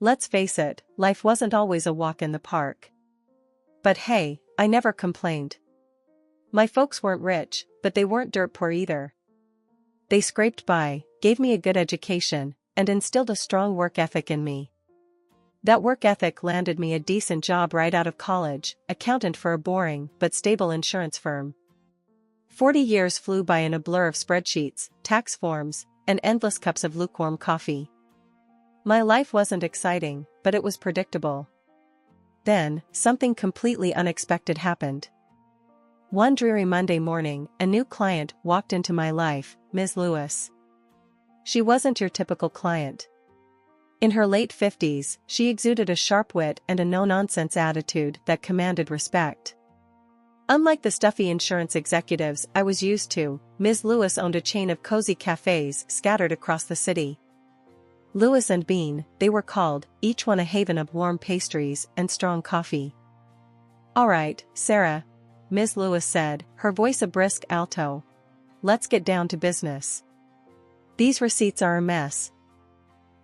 Let's face it, life wasn't always a walk in the park. But hey, I never complained. My folks weren't rich, but they weren't dirt poor either. They scraped by, gave me a good education, and instilled a strong work ethic in me. That work ethic landed me a decent job right out of college, accountant for a boring but stable insurance firm. 40 years flew by in a blur of spreadsheets, tax forms, and endless cups of lukewarm coffee. My life wasn't exciting, but it was predictable. Then, something completely unexpected happened. One dreary Monday morning, a new client walked into my life, Ms. Lewis. She wasn't your typical client. In her late 50s, she exuded a sharp wit and a no-nonsense attitude that commanded respect. Unlike the stuffy insurance executives I was used to, Ms. Lewis owned a chain of cozy cafes scattered across the city. Lewis and Bean, they were called, each one a haven of warm pastries and strong coffee. "All right, Sarah," Ms. Lewis said, her voice a brisk alto. "Let's get down to business. These receipts are a mess.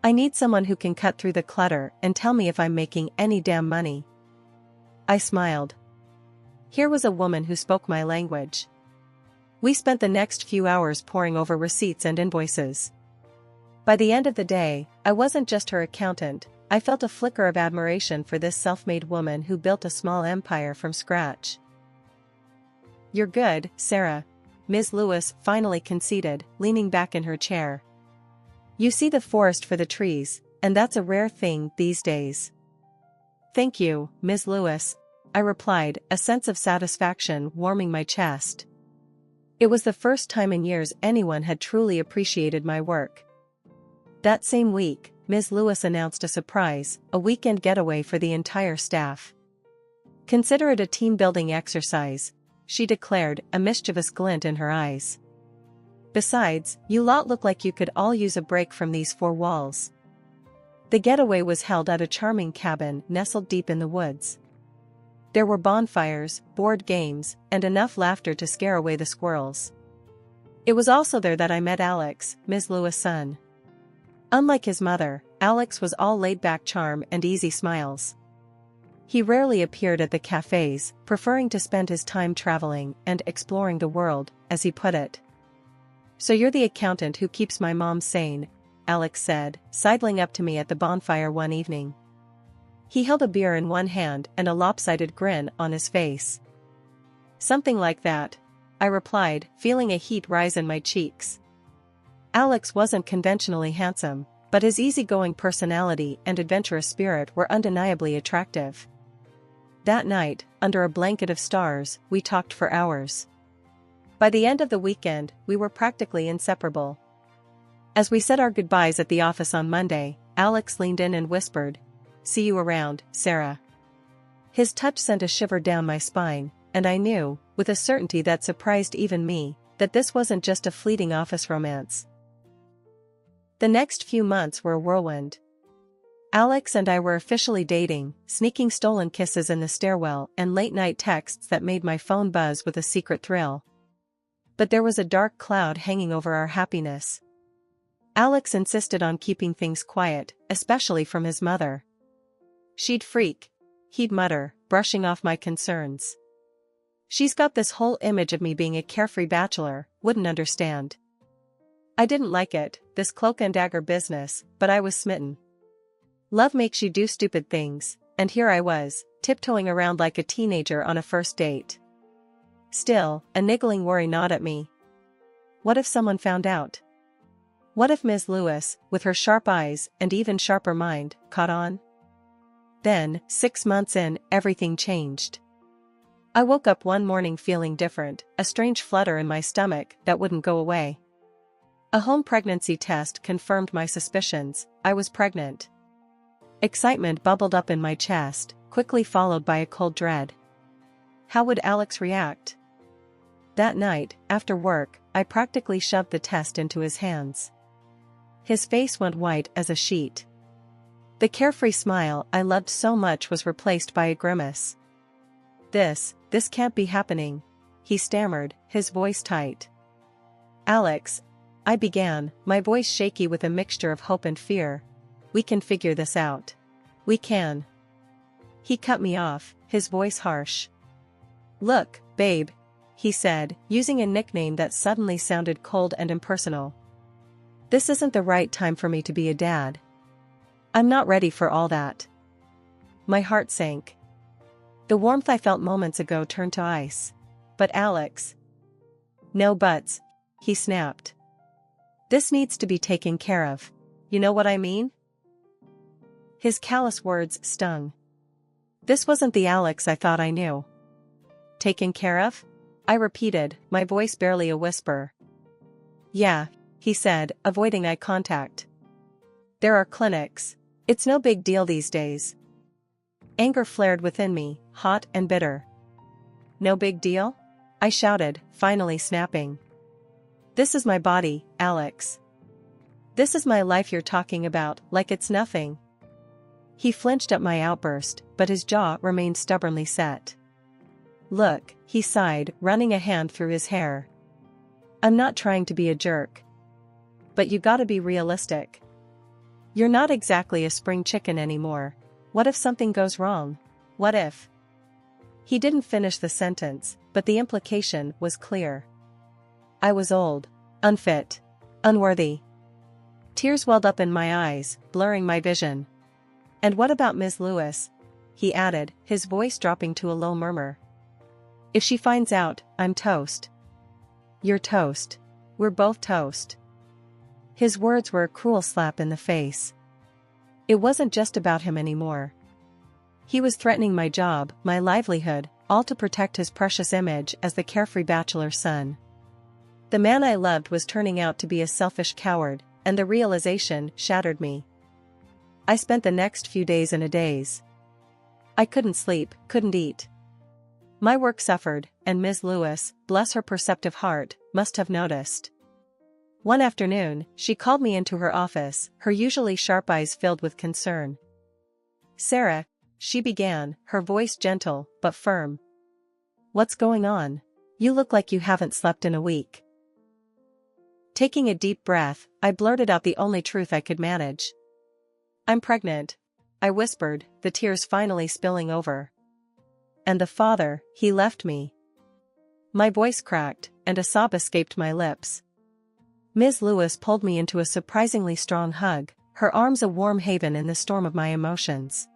I need someone who can cut through the clutter and tell me if I'm making any damn money." I smiled. Here was a woman who spoke my language. We spent the next few hours poring over receipts and invoices. By the end of the day, I wasn't just her accountant, I felt a flicker of admiration for this self-made woman who built a small empire from scratch. "You're good, Sarah," Ms. Lewis finally conceded, leaning back in her chair. "You see the forest for the trees, and that's a rare thing these days." "Thank you, Ms. Lewis," I replied, a sense of satisfaction warming my chest. It was the first time in years anyone had truly appreciated my work. That same week, Ms. Lewis announced a surprise, a weekend getaway for the entire staff. "Consider it a team-building exercise," she declared, a mischievous glint in her eyes. "Besides, you lot look like you could all use a break from these four walls." The getaway was held at a charming cabin nestled deep in the woods. There were bonfires, board games, and enough laughter to scare away the squirrels. It was also there that I met Alex, Ms. Lewis' son. Unlike his mother, Alex was all laid-back charm and easy smiles. He rarely appeared at the cafes, preferring to spend his time traveling and exploring the world, as he put it. "So you're the accountant who keeps my mom sane," Alex said, sidling up to me at the bonfire one evening. He held a beer in one hand and a lopsided grin on his face. "Something like that," I replied, feeling a heat rise in my cheeks. Alex wasn't conventionally handsome, but his easygoing personality and adventurous spirit were undeniably attractive. That night, under a blanket of stars, we talked for hours. By the end of the weekend, we were practically inseparable. As we said our goodbyes at the office on Monday, Alex leaned in and whispered, "See you around, Sarah." His touch sent a shiver down my spine, and I knew, with a certainty that surprised even me, that this wasn't just a fleeting office romance. The next few months were a whirlwind. Alex and I were officially dating, sneaking stolen kisses in the stairwell and late-night texts that made my phone buzz with a secret thrill. But there was a dark cloud hanging over our happiness. Alex insisted on keeping things quiet, especially from his mother. "She'd freak," he'd mutter, brushing off my concerns. "She's got this whole image of me being a carefree bachelor, wouldn't understand." I didn't like it, this cloak and dagger business, but I was smitten. Love makes you do stupid things, and here I was, tiptoeing around like a teenager on a first date. Still, a niggling worry gnawed at me. What if someone found out? What if Ms. Lewis, with her sharp eyes and even sharper mind, caught on? Then, 6 months in, everything changed. I woke up one morning feeling different, a strange flutter in my stomach that wouldn't go away. A home pregnancy test confirmed my suspicions. I was pregnant. Excitement bubbled up in my chest, quickly followed by a cold dread. How would Alex react? That night, after work, I practically shoved the test into his hands. His face went white as a sheet. The carefree smile I loved so much was replaced by a grimace. This can't be happening," he stammered, his voice tight. "Alex," I began, my voice shaky with a mixture of hope and fear, "we can figure this out." We can. He cut me off, his voice harsh. Look, babe, he said, using a nickname that suddenly sounded cold and impersonal. This isn't the right time for me to be a dad. I'm not ready for all that. My heart sank. The warmth I felt moments ago turned to ice. But Alex. No buts, he snapped. This needs to be taken care of. You know what I mean? His callous words stung. This wasn't the Alex I thought I knew. Taken care of? I repeated, my voice barely a whisper. Yeah, he said, avoiding eye contact. There are clinics. It's no big deal these days. Anger flared within me, hot and bitter. No big deal? I shouted, finally snapping. This is my body, Alex. This is my life you're talking about, like it's nothing. He flinched at my outburst, but his jaw remained stubbornly set. Look, he sighed, running a hand through his hair. I'm not trying to be a jerk. But you gotta be realistic. You're not exactly a spring chicken anymore. What if something goes wrong? What if? He didn't finish the sentence, but the implication was clear. I was old, unfit, unworthy. Tears welled up in my eyes, blurring my vision. And what about Ms. Lewis? He added, his voice dropping to a low murmur. If she finds out, I'm toast. You're toast. We're both toast. His words were a cruel slap in the face. It wasn't just about him anymore. He was threatening my job, my livelihood, all to protect his precious image as the carefree bachelor son. The man I loved was turning out to be a selfish coward, and the realization shattered me. I spent the next few days in a daze. I couldn't sleep, couldn't eat. My work suffered, and Ms. Lewis, bless her perceptive heart, must have noticed. One afternoon, she called me into her office, her usually sharp eyes filled with concern. Sarah, she began, her voice gentle, but firm. What's going on? You look like you haven't slept in a week. Taking a deep breath, I blurted out the only truth I could manage. I'm pregnant, I whispered, the tears finally spilling over. And the father, he left me. My voice cracked, and a sob escaped my lips. Ms. Lewis pulled me into a surprisingly strong hug, her arms a warm haven in the storm of my emotions.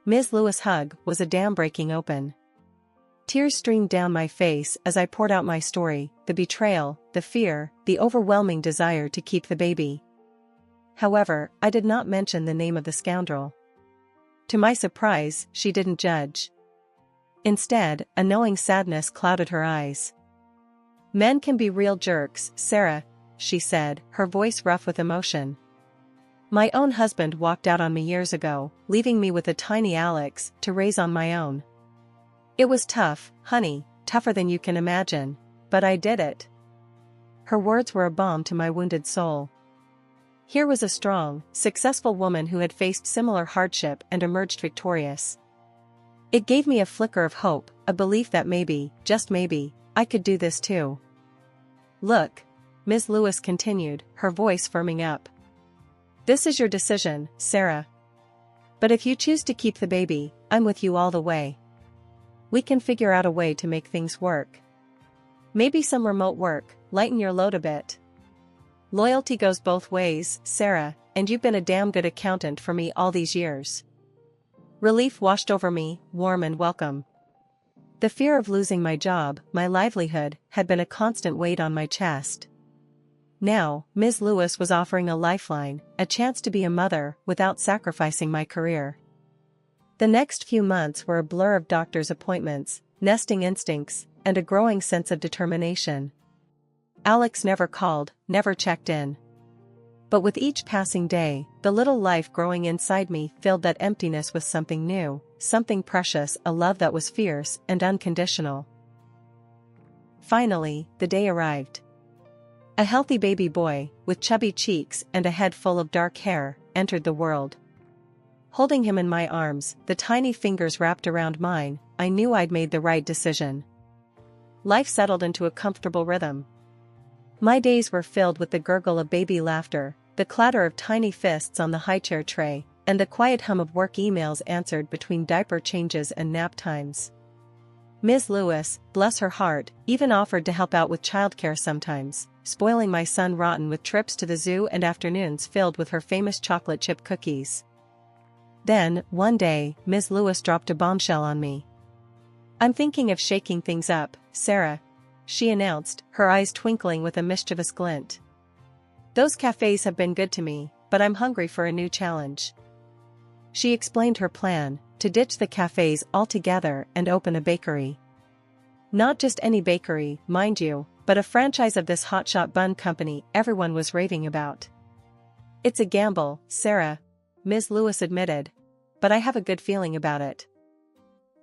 Ms. Lewis' hug was a dam breaking open. Tears streamed down my face as I poured out my story, the betrayal, the fear, the overwhelming desire to keep the baby. However, I did not mention the name of the scoundrel. To my surprise, she didn't judge. Instead, a knowing sadness clouded her eyes. Men can be real jerks, Sarah, she said, her voice rough with emotion. My own husband walked out on me years ago, leaving me with a tiny Alex to raise on my own. It was tough, honey, tougher than you can imagine, but I did it. Her words were a balm to my wounded soul. Here was a strong, successful woman who had faced similar hardship and emerged victorious. It gave me a flicker of hope, a belief that maybe, just maybe, I could do this too. Look, Ms. Lewis continued, her voice firming up. This is your decision, Sarah. But if you choose to keep the baby, I'm with you all the way. We can figure out a way to make things work. Maybe some remote work, lighten your load a bit. Loyalty goes both ways, Sarah, and you've been a damn good accountant for me all these years. Relief washed over me, warm and welcome. The fear of losing my job, my livelihood, had been a constant weight on my chest. Now, Ms. Lewis was offering a lifeline, a chance to be a mother without sacrificing my career. The next few months were a blur of doctor's appointments, nesting instincts, and a growing sense of determination. Alex never called, never checked in. But with each passing day, the little life growing inside me filled that emptiness with something new, something precious, a love that was fierce and unconditional. Finally, the day arrived. A healthy baby boy, with chubby cheeks and a head full of dark hair, entered the world. Holding him in my arms, the tiny fingers wrapped around mine, I knew I'd made the right decision. Life settled into a comfortable rhythm. My days were filled with the gurgle of baby laughter, the clatter of tiny fists on the high-chair tray, and the quiet hum of work emails answered between diaper changes and nap times. Ms. Lewis, bless her heart, even offered to help out with childcare sometimes, spoiling my son rotten with trips to the zoo and afternoons filled with her famous chocolate chip cookies. Then, one day, Ms. Lewis dropped a bombshell on me. "I'm thinking of shaking things up, Sarah," she announced, her eyes twinkling with a mischievous glint. "Those cafes have been good to me, but I'm hungry for a new challenge." She explained her plan, to ditch the cafes altogether and open a bakery. Not just any bakery, mind you, but a franchise of this hotshot bun company everyone was raving about. "It's a gamble, Sarah," Ms. Lewis admitted, "but I have a good feeling about it."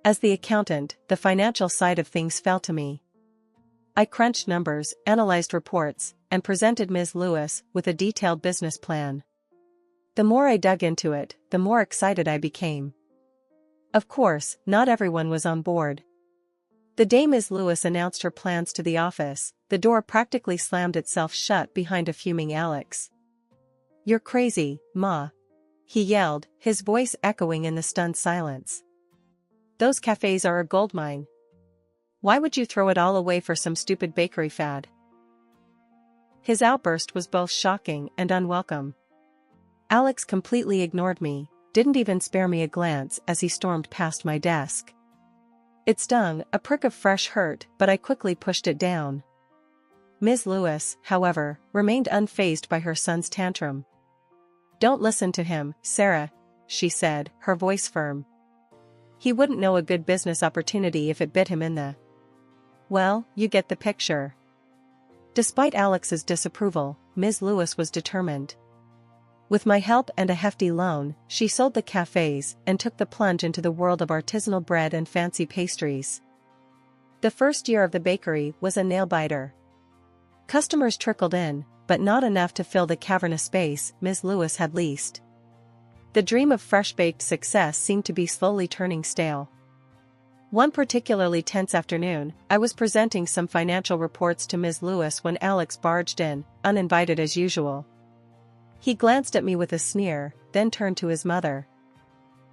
As the accountant, the financial side of things fell to me. I crunched numbers, analyzed reports, and presented Ms. Lewis with a detailed business plan. The more I dug into it, the more excited I became. Of course, not everyone was on board. The day Ms. Lewis announced her plans to the office, the door practically slammed itself shut behind a fuming Alex. "You're crazy, Ma," he yelled, his voice echoing in the stunned silence. "Those cafes are a goldmine. Why would you throw it all away for some stupid bakery fad?" His outburst was both shocking and unwelcome. Alex completely ignored me, didn't even spare me a glance as he stormed past my desk. It stung, a prick of fresh hurt, but I quickly pushed it down. Ms. Lewis, however, remained unfazed by her son's tantrum. "Don't listen to him, Sarah," she said, her voice firm. "He wouldn't know a good business opportunity if it bit him in the... Well, you get the picture." Despite Alex's disapproval, Ms. Lewis was determined. With my help and a hefty loan, she sold the cafes and took the plunge into the world of artisanal bread and fancy pastries. The first year of the bakery was a nail-biter. Customers trickled in, but not enough to fill the cavernous space Ms. Lewis had leased. The dream of fresh-baked success seemed to be slowly turning stale. One particularly tense afternoon, I was presenting some financial reports to Ms. Lewis when Alex barged in, uninvited as usual. He glanced at me with a sneer, then turned to his mother.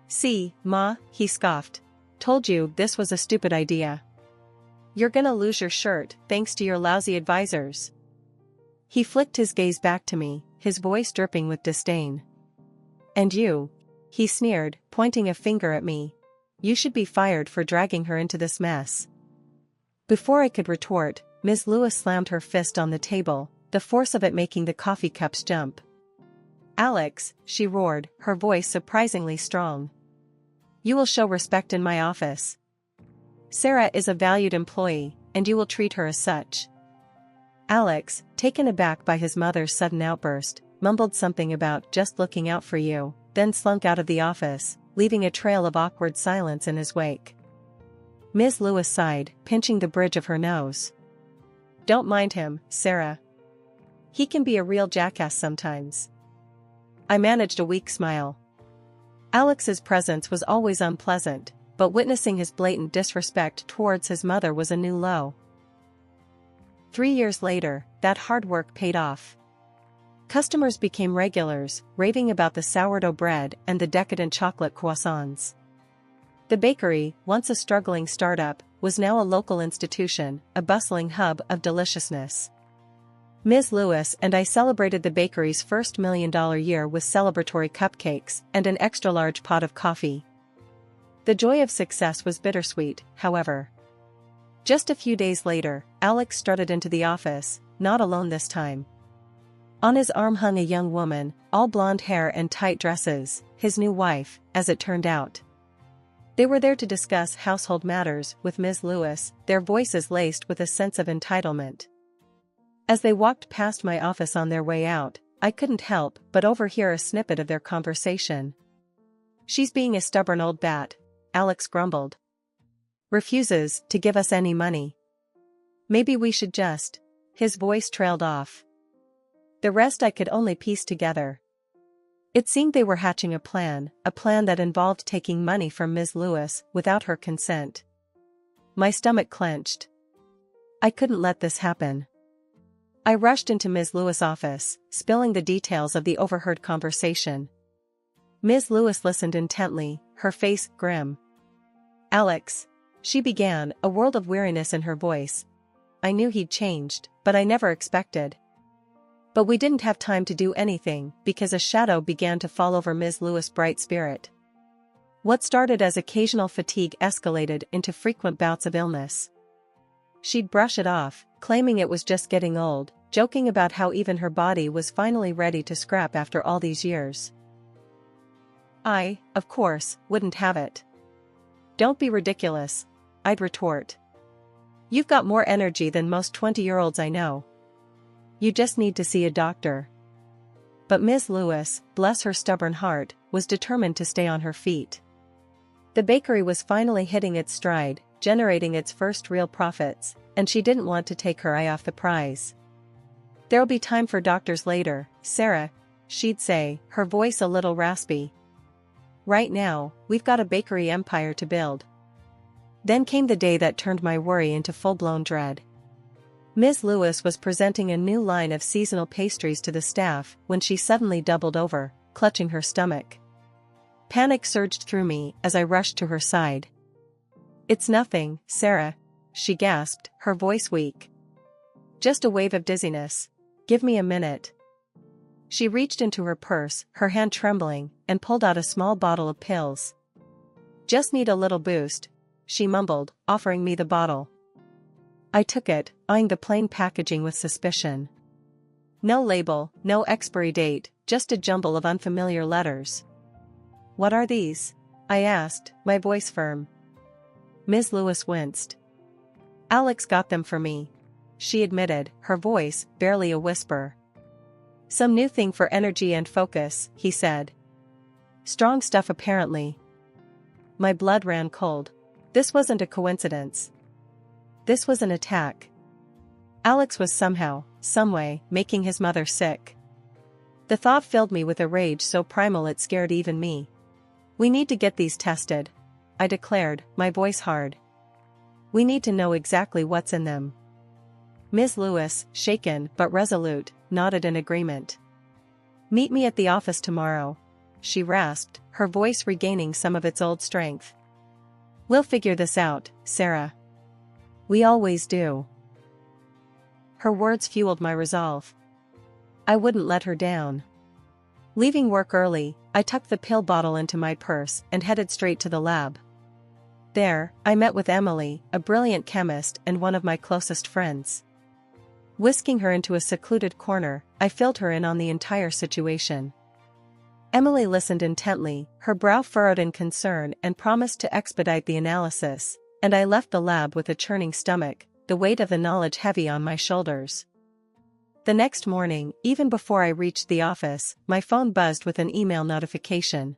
"See, Ma," he scoffed. "Told you this was a stupid idea. You're gonna lose your shirt thanks to your lousy advisors." He flicked his gaze back to me, his voice dripping with disdain. "And you," he sneered, pointing a finger at me. "You should be fired for dragging her into this mess." Before I could retort, Ms. Lewis slammed her fist on the table, the force of it making the coffee cups jump. "Alex," she roared, her voice surprisingly strong. "You will show respect in my office. Sarah is a valued employee, and you will treat her as such." Alex, taken aback by his mother's sudden outburst, mumbled something about "just looking out for you," then slunk out of the office, leaving a trail of awkward silence in his wake. Ms. Lewis sighed, pinching the bridge of her nose. "Don't mind him, Sarah. He can be a real jackass sometimes." I managed a weak smile. Alex's presence was always unpleasant, but witnessing his blatant disrespect towards his mother was a new low. 3 years later, that hard work paid off. Customers became regulars, raving about the sourdough bread and the decadent chocolate croissants. The bakery, once a struggling startup, was now a local institution, a bustling hub of deliciousness. Ms. Lewis and I celebrated the bakery's first $1 million year with celebratory cupcakes and an extra-large pot of coffee. The joy of success was bittersweet, however. Just a few days later, Alex strutted into the office, not alone this time. On his arm hung a young woman, all blonde hair and tight dresses, his new wife, as it turned out. They were there to discuss household matters with Ms. Lewis, their voices laced with a sense of entitlement. As they walked past my office on their way out, I couldn't help but overhear a snippet of their conversation. "She's being a stubborn old bat," Alex grumbled. "Refuses to give us any money. Maybe we should just..." His voice trailed off. The rest I could only piece together. It seemed they were hatching a plan that involved taking money from Ms. Lewis without her consent. My stomach clenched. I couldn't let this happen. I rushed into Ms. Lewis' office, spilling the details of the overheard conversation. Ms. Lewis listened intently, her face grim. "Alex," she began, a world of weariness in her voice. "I knew he'd changed, but I never expected." But we didn't have time to do anything because a shadow began to fall over Ms. Lewis' bright spirit. What started as occasional fatigue escalated into frequent bouts of illness. She'd brush it off, claiming it was just getting old, joking about how even her body was finally ready to scrap after all these years. I, of course, wouldn't have it. "Don't be ridiculous," I'd retort. "You've got more energy than most 20-year-olds I know. You just need to see a doctor." But Ms. Lewis, bless her stubborn heart, was determined to stay on her feet. The bakery was finally hitting its stride, generating its first real profits, and she didn't want to take her eye off the prize. "There'll be time for doctors later, Sarah," she'd say, her voice a little raspy. "Right now, we've got a bakery empire to build." Then came the day that turned my worry into full-blown dread. Ms. Lewis was presenting a new line of seasonal pastries to the staff when she suddenly doubled over, clutching her stomach. Panic surged through me as I rushed to her side. "It's nothing, Sarah," she gasped, her voice weak. "Just a wave of dizziness. Give me a minute." She reached into her purse, her hand trembling, and pulled out a small bottle of pills. "Just need a little boost," she mumbled, offering me the bottle. I took it, eyeing the plain packaging with suspicion. No label, no expiry date, just a jumble of unfamiliar letters. "What are these?" I asked, my voice firm. Ms. Lewis winced. "Alex got them for me," she admitted, her voice barely a whisper. "Some new thing for energy and focus," he said. "Strong stuff apparently." My blood ran cold. This wasn't a coincidence. This was an attack. Alex was somehow, someway, making his mother sick. The thought filled me with a rage so primal it scared even me. "We need to get these tested," I declared, my voice hard. "We need to know exactly what's in them." Ms. Lewis, shaken but resolute, nodded in agreement. "Meet me at the office tomorrow," she rasped, her voice regaining some of its old strength. "We'll figure this out, Sarah. We always do." Her words fueled my resolve. I wouldn't let her down. Leaving work early, I tucked the pill bottle into my purse and headed straight to the lab. There, I met with Emily, a brilliant chemist and one of my closest friends. Whisking her into a secluded corner, I filled her in on the entire situation. Emily listened intently, her brow furrowed in concern, and promised to expedite the analysis, and I left the lab with a churning stomach, the weight of the knowledge heavy on my shoulders. The next morning, even before I reached the office, my phone buzzed with an email notification.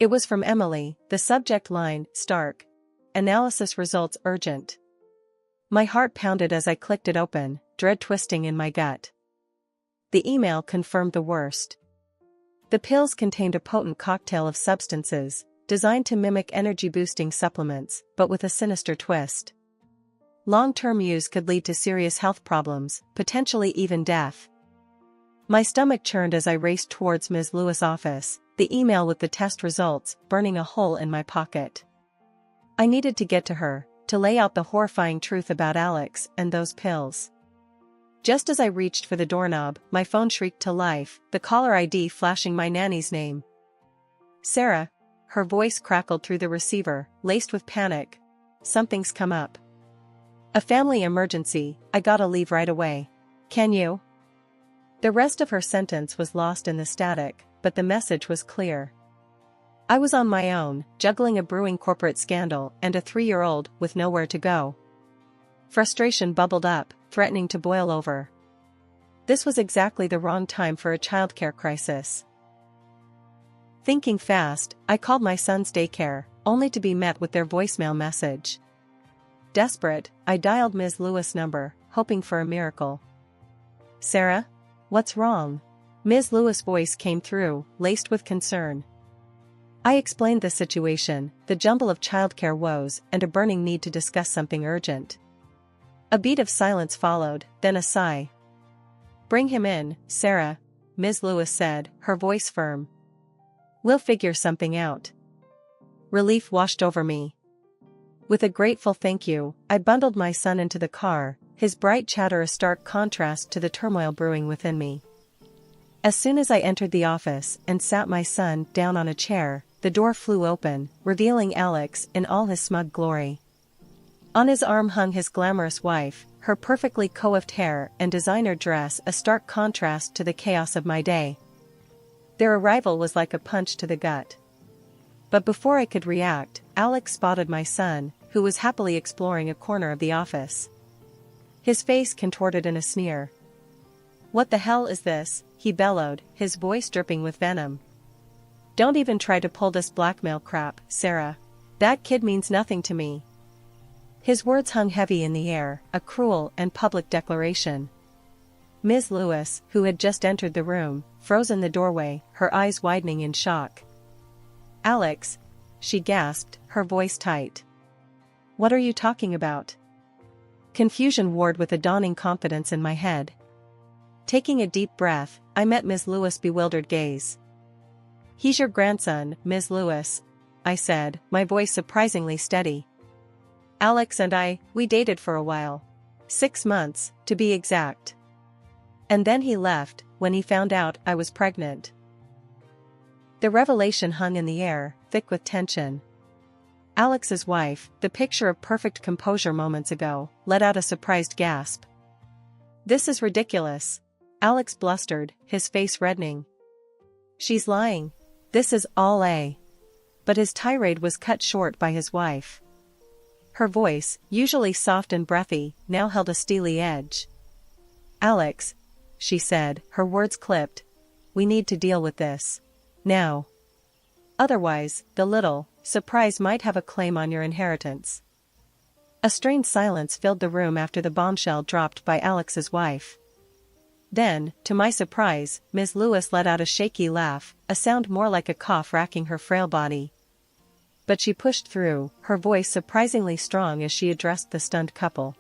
It was from Emily, the subject line, "Stark. Analysis results urgent." My heart pounded as I clicked it open, dread twisting in my gut. The email confirmed the worst. The pills contained a potent cocktail of substances, designed to mimic energy-boosting supplements, but with a sinister twist. Long-term use could lead to serious health problems, potentially even death. My stomach churned as I raced towards Ms. Lewis' office, the email with the test results burning a hole in my pocket. I needed to get to her, to lay out the horrifying truth about Alex and those pills. Just as I reached for the doorknob, my phone shrieked to life, the caller ID flashing my nanny's name. "Sarah." Her voice crackled through the receiver, laced with panic. "Something's come up. A family emergency, I gotta leave right away. Can you?" The rest of her sentence was lost in the static, but the message was clear. I was on my own, juggling a brewing corporate scandal and a 3-year-old with nowhere to go. Frustration bubbled up, threatening to boil over. This was exactly the wrong time for a childcare crisis. Thinking fast, I called my son's daycare, only to be met with their voicemail message. Desperate, I dialed Ms. Lewis' number, hoping for a miracle. "Sarah? What's wrong?" Ms. Lewis' voice came through, laced with concern. I explained the situation, the jumble of childcare woes, and a burning need to discuss something urgent. A beat of silence followed, then a sigh. "Bring him in, Sarah," Ms. Lewis said, her voice firm. We'll figure something out. Relief washed over me. With a grateful thank you, I bundled my son into the car, his bright chatter a stark contrast to the turmoil brewing within me. As soon as I entered the office and sat my son down on a chair, the door flew open, revealing Alex in all his smug glory. On his arm hung his glamorous wife, her perfectly coiffed hair and designer dress a stark contrast to the chaos of my day. Their arrival was like a punch to the gut. But before I could react, Alex spotted my son, who was happily exploring a corner of the office. His face contorted in a sneer. "What the hell is this?" he bellowed, his voice dripping with venom. "Don't even try to pull this blackmail crap, Sarah. That kid means nothing to me." His words hung heavy in the air, a cruel and public declaration. Ms. Lewis, who had just entered the room, froze in the doorway, her eyes widening in shock. "Alex," she gasped, her voice tight. "What are you talking about?" Confusion warred with a dawning confidence in my head. Taking a deep breath, I met Ms. Lewis' bewildered gaze. "He's your grandson, Ms. Lewis," I said, my voice surprisingly steady. "Alex and we dated for a while. 6 months, to be exact. And then he left, when he found out I was pregnant." The revelation hung in the air, thick with tension. Alex's wife, the picture of perfect composure moments ago, let out a surprised gasp. "This is ridiculous," Alex blustered, his face reddening. "She's lying. This is all a..." But his tirade was cut short by his wife. Her voice, usually soft and breathy, now held a steely edge. "Alex," she said, her words clipped, "we need to deal with this. Now. Otherwise, the little surprise might have a claim on your inheritance." A strained silence filled the room after the bombshell dropped by Alex's wife. Then, to my surprise, Ms. Lewis let out a shaky laugh, a sound more like a cough racking her frail body. But she pushed through, her voice surprisingly strong as she addressed the stunned couple.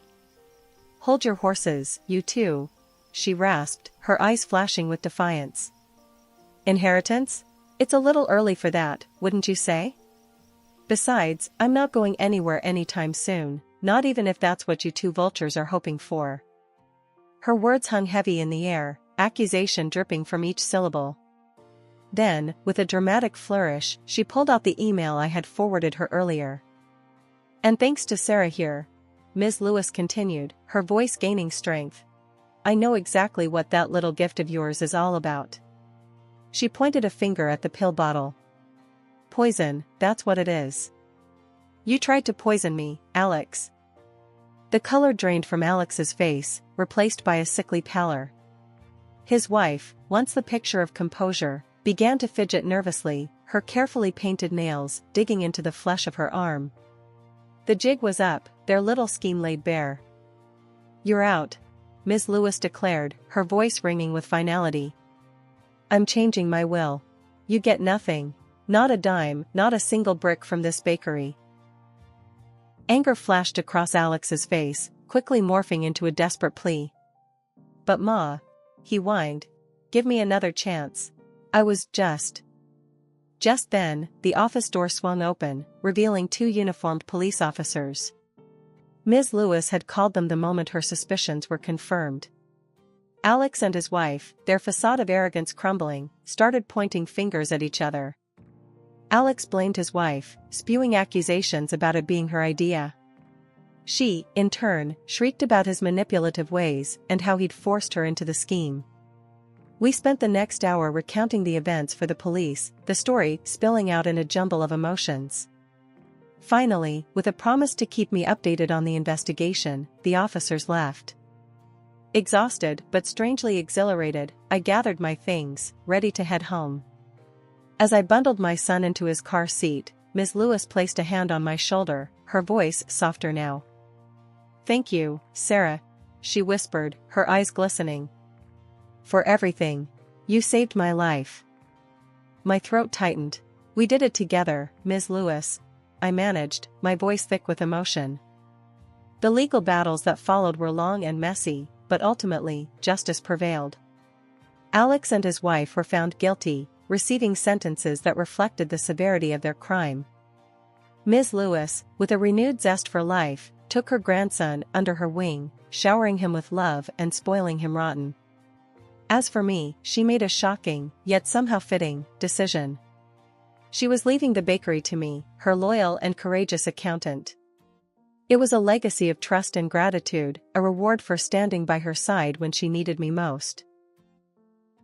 "Hold your horses, you two," she rasped, her eyes flashing with defiance. "Inheritance? It's a little early for that, wouldn't you say? Besides, I'm not going anywhere anytime soon, not even if that's what you two vultures are hoping for." Her words hung heavy in the air, accusation dripping from each syllable. Then, with a dramatic flourish, she pulled out the email I had forwarded her earlier. "And thanks to Sarah here," Ms. Lewis continued, her voice gaining strength, "I know exactly what that little gift of yours is all about." She pointed a finger at the pill bottle. "Poison, that's what it is. You tried to poison me, Alex." The color drained from Alex's face, replaced by a sickly pallor. His wife, once the picture of composure, began to fidget nervously, her carefully painted nails digging into the flesh of her arm. The jig was up, their little scheme laid bare. "You're out," Ms. Lewis declared, her voice ringing with finality. "I'm changing my will. You get nothing. Not a dime, not a single brick from this bakery." Anger flashed across Alex's face, quickly morphing into a desperate plea. "But Ma," he whined, "give me another chance. I was just..." Just then, the office door swung open, revealing 2 uniformed police officers. Ms. Lewis had called them the moment her suspicions were confirmed. Alex and his wife, their facade of arrogance crumbling, started pointing fingers at each other. Alex blamed his wife, spewing accusations about it being her idea. She, in turn, shrieked about his manipulative ways and how he'd forced her into the scheme. We spent the next hour recounting the events for the police, the story spilling out in a jumble of emotions. Finally, with a promise to keep me updated on the investigation, the officers left. Exhausted but strangely exhilarated, I gathered my things, ready to head home. As I bundled my son into his car seat, Ms. Lewis placed a hand on my shoulder, her voice softer now. "Thank you, Sarah," she whispered, her eyes glistening. "For everything. You saved my life." My throat tightened. "We did it together, Ms. Lewis," I managed, my voice thick with emotion. The legal battles that followed were long and messy, but ultimately, justice prevailed. Alex and his wife were found guilty, receiving sentences that reflected the severity of their crime. Ms. Lewis, with a renewed zest for life, took her grandson under her wing, showering him with love and spoiling him rotten. As for me, she made a shocking, yet somehow fitting, decision. She was leaving the bakery to me, her loyal and courageous accountant. It was a legacy of trust and gratitude, a reward for standing by her side when she needed me most.